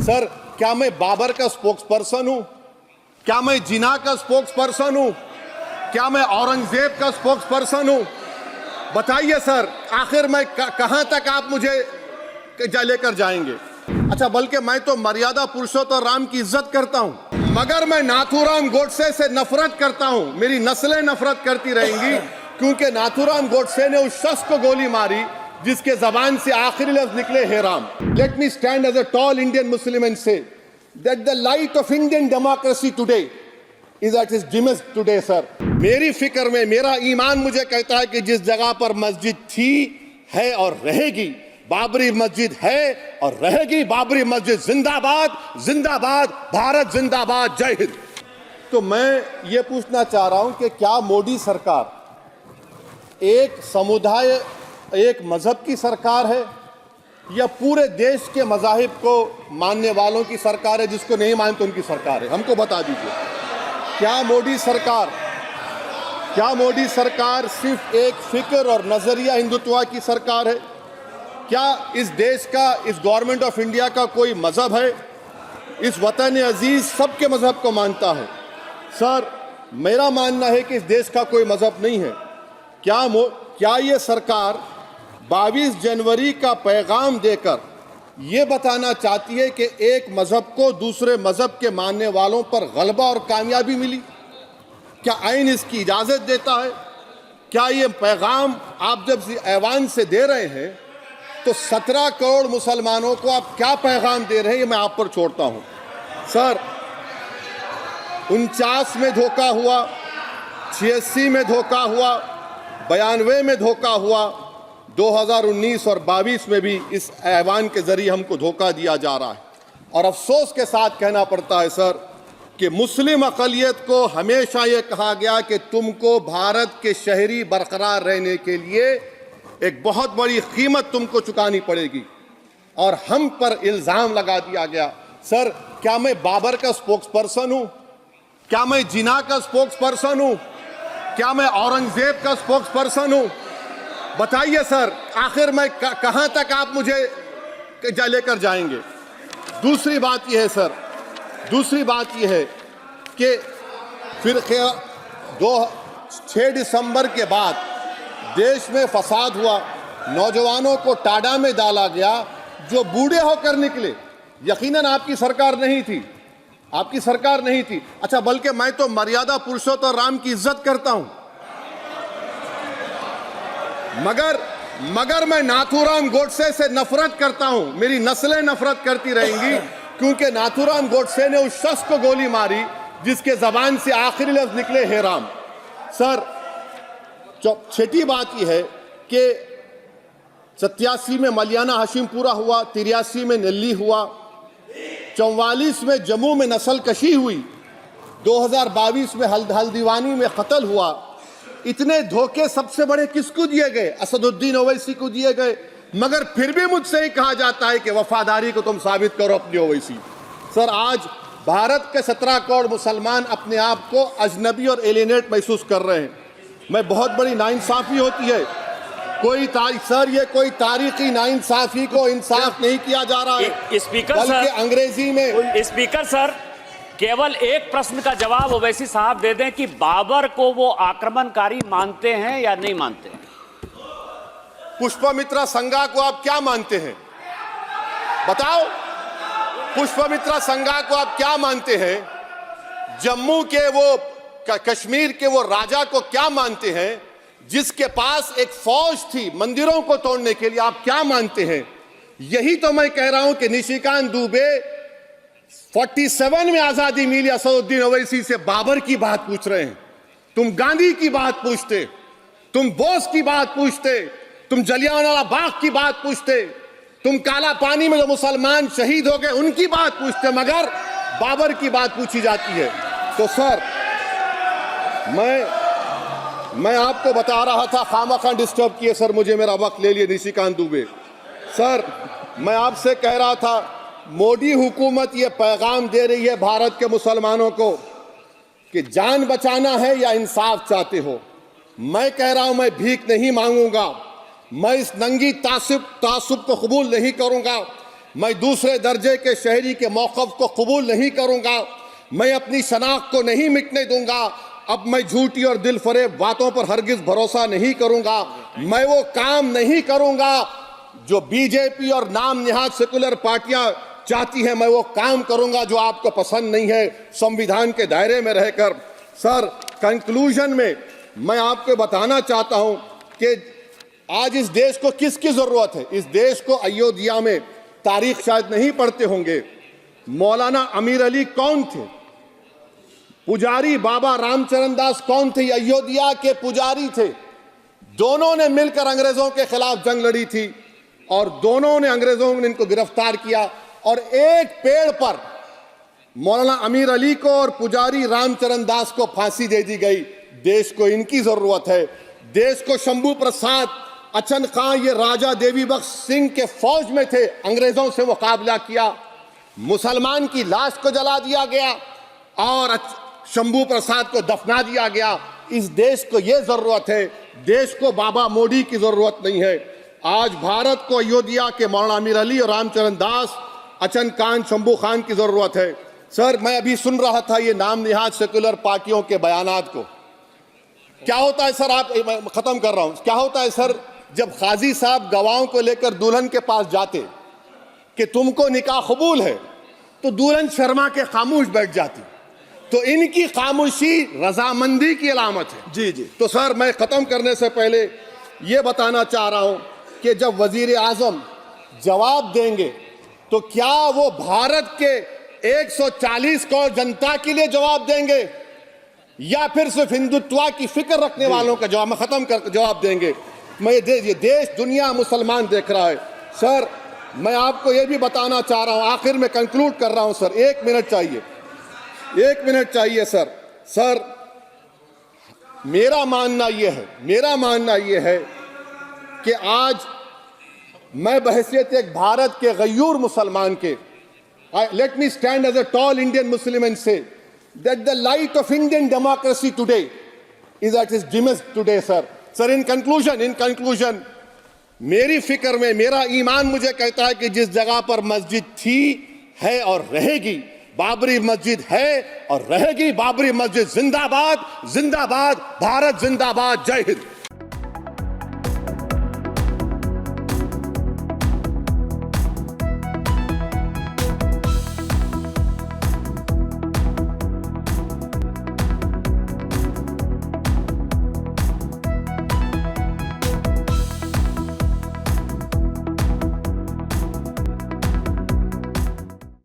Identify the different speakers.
Speaker 1: Sir, क्या मैं बाबर का स्पोक्स पर्सन हूं? क्या मैं जिना का स्पोक्स पर्सन हूं? क्या मैं औरंगजेब का स्पोक्स पर्सन हूं? बताइए सर, आखिर मैं कहां तक आप मुझे लेकर जाएंगे? अच्छा, बल्कि मैं तो मर्यादा पुरुषोत्तम राम की इज्जत करता हूं, मगर मैं नाथूराम गोडसे से नफरत करता हूं। मेरी नस्लें नफरत करती रहेंगी, क्योंकि नाथूराम गोडसे ने उस शख्स को गोली मारी जिसके जबान से आखिरी लफ्ज निकले हे Ram. Let me stand as a tall Indian Muslim and say that the light of Indian democracy today is at its dimmest today sir. मेरी फिक्र में मेरा ईमान मुझे कहता है कि जिस जगह पर मस्जिद थी, है और रहेगी, बाबरी मस्जिद है और रहेगी, बाबरी मस्जिद जिंदाबाद, जिंदाबाद, भारत जिंदाबाद, जय हिंद। तो मैं ये पूछना चाह रहा हूं कि क्या मोदी सरकार एक समुदाय, एक मजहब की सरकार है या पूरे देश के मजाहिब को मानने वालों की सरकार है? जिसको नहीं मानते उनकी सरकार है? हमको बता दीजिए, क्या मोदी सरकार सिर्फ एक फिक्र और नजरिया हिंदुत्व की सरकार है? क्या इस देश का, इस गवर्नमेंट ऑफ इंडिया का कोई मजहब है? इस वतन अजीज सबके मजहब को मानता है। सर, मेरा मानना है कि इस देश का कोई मजहब नहीं है। क्या ये सरकार 22 जनवरी का पैगाम देकर ये बताना चाहती है कि एक मजहब को दूसरे मजहब के मानने वालों पर गलबा और कामयाबी मिली? क्या आइन इसकी इजाजत देता है? क्या ये पैगाम आप जब ऐवान से दे रहे हैं तो 17 करोड़ मुसलमानों को आप क्या पैगाम दे रहे हैं, ये मैं आप पर छोड़ता हूं। सर, 49 में धोखा हुआ, 86 में धोखा हुआ, 92 में धोखा हुआ, 2019 और 22 में भी इस ऐवान के जरिए हमको धोखा दिया जा रहा है। और अफसोस के साथ कहना पड़ता है सर कि मुस्लिम अक़लियत को हमेशा ये कहा गया कि तुमको भारत के शहरी बरकरार रहने के लिए एक बहुत बड़ी कीमत तुमको चुकानी पड़ेगी, और हम पर इल्ज़ाम लगा दिया गया। सर, क्या मैं बाबर का स्पोक्स पर्सन हूं? क्या मैं जिना का स्पोक्स पर्सन हूं? क्या मैं औरंगजेब का स्पोक्स पर्सन हूं? बताइए सर, आखिर मैं कहां तक आप मुझे लेकर जाएंगे? दूसरी बात यह है सर, दूसरी बात यह है कि फिर 6 दिसंबर के बाद देश में फसाद हुआ, नौजवानों को टाडा में डाला गया जो बूढ़े होकर निकले। यकीनन आपकी सरकार नहीं थी, आपकी सरकार नहीं थी। अच्छा, बल्कि मैं तो मर्यादा पुरुषोत्तम राम की इज्जत करता हूं, मगर मैं नाथूराम गोडसे से नफरत करता हूं। मेरी नस्लें नफरत करती रहेंगी, क्योंकि नाथूराम गोडसे ने उस शख्स को गोली मारी जिसके जबान से आखिरी लफ्ज निकले हे राम। सर, छठी बात यह है कि 87 में मलियाना हाशिमपुरा हुआ, 83 में नल्ली हुआ, 44 में जम्मू में नस्ल कशी हुई, 2022 में हल्दीवानी में कत्ल हुआ। इतने धोखे सबसे बड़े किसको दिए गए? असदुद्दीन ओवैसी को दिए गए। मगर फिर भी मुझसे ही कहा जाता है कि वफादारी को तुम साबित करो अपनी ओवैसी। सर, आज भारत के 17 करोड़ मुसलमान अपने आप को अजनबी और एलिनेट महसूस कर रहे हैं। मैं बहुत बड़ी नाइंसाफी होती है सर, ये कोई तारीखी नाइंसाफी को इंसाफ नहीं किया जा रहा है।
Speaker 2: स्पीकर
Speaker 1: बल्कि
Speaker 2: सर,
Speaker 1: अंग्रेजी में
Speaker 2: स्पीकर सर, केवल एक प्रश्न का जवाब ओवैसी साहब दे दें कि बाबर को वो आक्रमणकारी मानते हैं या नहीं मानते हैं?
Speaker 1: पुष्पमित्रा संघा को आप क्या मानते हैं? बताओ, पुष्पमित्रा संघा को आप क्या मानते हैं? जम्मू के वो, कश्मीर के वो राजा को क्या मानते हैं जिसके पास एक फौज थी मंदिरों को तोड़ने के लिए? आप क्या मानते हैं? यही तो मैं कह रहा हूं कि निशिकांत दुबे 47 में आजादी मिली, असदुद्दीन ओवैसी से बाबर की बात पूछ रहे हैं। तुम गांधी की बात पूछते, तुम बोस की बात पूछते, तुम जलियांवाला बाग की बात पूछते, तुम काला पानी में जो मुसलमान शहीद हो गए उनकी बात पूछते, मगर बाबर की बात पूछी जाती है। तो सर, मैं आपको बता रहा था, खामखा डिस्टर्ब किए सर, मुझे मेरा वक्त ले लिए निशिकांत दुबे। सर, मैं आपसे कह रहा था, मोदी हुकूमत ये पैगाम दे रही है भारत के मुसलमानों को कि जान बचाना है या इंसाफ चाहते हो। मैं कह रहा हूं, मैं भीख नहीं मांगूंगा, मैं इस नंगी तासुब को कबूल नहीं करूंगा। मैं दूसरे दर्जे के शहरी के मौक़िफ़ को कबूल नहीं करूंगा। मैं अपनी शनाख्त को नहीं मिटने दूंगा। अब मैं झूठी और दिल फरेब बातों पर हरगिज भरोसा नहीं करूंगा। मैं वो काम नहीं करूंगा जो बीजेपी और नाम निहाद सेकुलर पार्टियां चाहती हैं। मैं वो काम करूंगा जो आपको पसंद नहीं है, संविधान के दायरे में रहकर। सर, कंक्लूजन में मैं आपको बताना चाहता हूं कि आज इस देश को किसकी जरूरत है। इस देश को अयोध्या में, तारीख शायद नहीं पढ़ते होंगे, मौलाना अमीर अली कौन थे, पुजारी बाबा रामचरण दास कौन थे, अयोध्या के पुजारी थे। दोनों ने मिलकर अंग्रेजों के खिलाफ जंग लड़ी थी और दोनों ने, अंग्रेजों ने इनको गिरफ्तार किया और एक पेड़ पर मौलाना अमीर अली को और पुजारी रामचरण दास को फांसी दे दी गई। देश को इनकी जरूरत है। देश को शंभू प्रसाद, अचन खां, ये राजा देवी बख्श सिंह के फौज में थे, अंग्रेजों से मुकाबला किया, मुसलमान की लाश को जला दिया गया और शंभू प्रसाद को दफना दिया गया। इस देश को यह जरूरत है। देश को बाबा मोदी की जरूरत नहीं है। आज भारत को अयोध्या के मौलाना अमीर अली और रामचरण दास, अचन खान, शंभू खान की जरूरत है। सर, मैं अभी सुन रहा था ये नाम निहाद सेकुलर पार्टियों के बयानात को। क्या होता है सर, आप, खत्म कर रहा हूं, क्या होता है सर, जब काजी साहब गवाहों को लेकर दुल्हन के पास जाते कि तुमको निकाह कबूल है, तो दुल्हन शर्मा के खामोश बैठ जाती। तो इनकी खामोशी रजामंदी की अलामत है। जी जी। तो सर, मैं खत्म करने से पहले ये बताना चाह रहा हूं कि जब वजीर आजम जवाब देंगे तो क्या वो भारत के 140 करोड़ जनता के लिए जवाब देंगे या फिर सिर्फ हिंदुत्व की फिक्र रखने वालों का जवाब, मैं खत्म कर जवाब देंगे। मैं ये देश, दुनिया, मुसलमान देख रहा है। सर, मैं आपको ये भी बताना चाह रहा हूं, आखिर में कंक्लूड कर रहा हूं सर, 1 मिनट चाहिए, 1 मिनट चाहिए सर। सर, मेरा मानना यह है कि आज मैं बहैसियत एक भारत के गयूर मुसलमान के, let me stand as a tall Indian Muslim and say that the light of Indian democracy today is at its dimmest today, sir. Sir, in conclusion, मेरी फिक्र में, मेरा ईमान मुझे कहता है कि जिस जगह पर मस्जिद थी, है और रहेगी, बाबरी मस्जिद है और रहेगी, बाबरी मस्जिद जिंदाबाद, जिंदाबाद, भारत जिंदाबाद, जय हिंद।